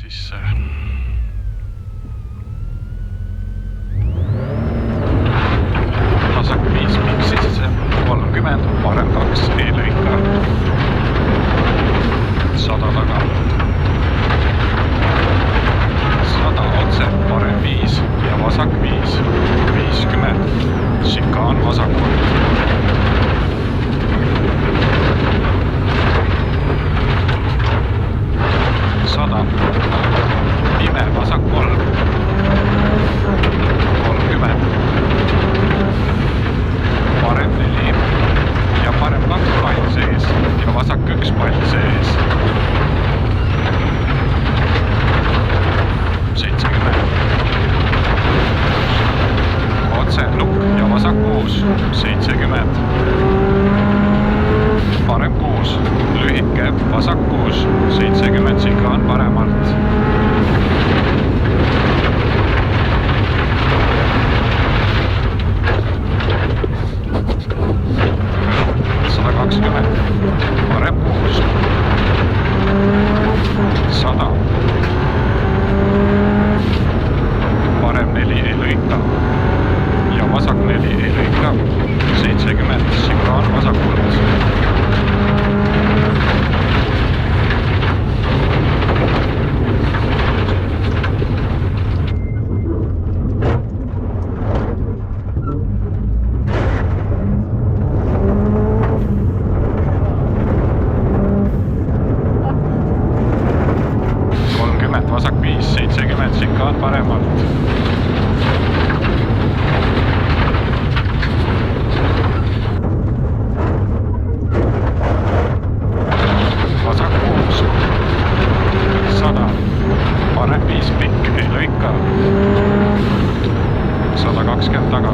sisse. Vasak 5 pikk sisse, 30, parem 2, ei lõika. 100 taga. 100 otse, parem 5 ja vasak 5. 50, šikaan vasakul. 100, pime vasak 3. 30, parem 4 ja parem 2 pall sees ja vasak 1 pall sees. 70, otse lukk ja vasak 6. 70, parem 6, lühike, vasak 6, 70, šikaan paremalt. 120, parem 6. 100, parem 4 ei lõika ja vasak 4 ei lõika. 70, šikaan vasakult. 30, vasak 5, 70, šikaan paremalt. 100, parem 5 pikk, ei lõika. 120 taga.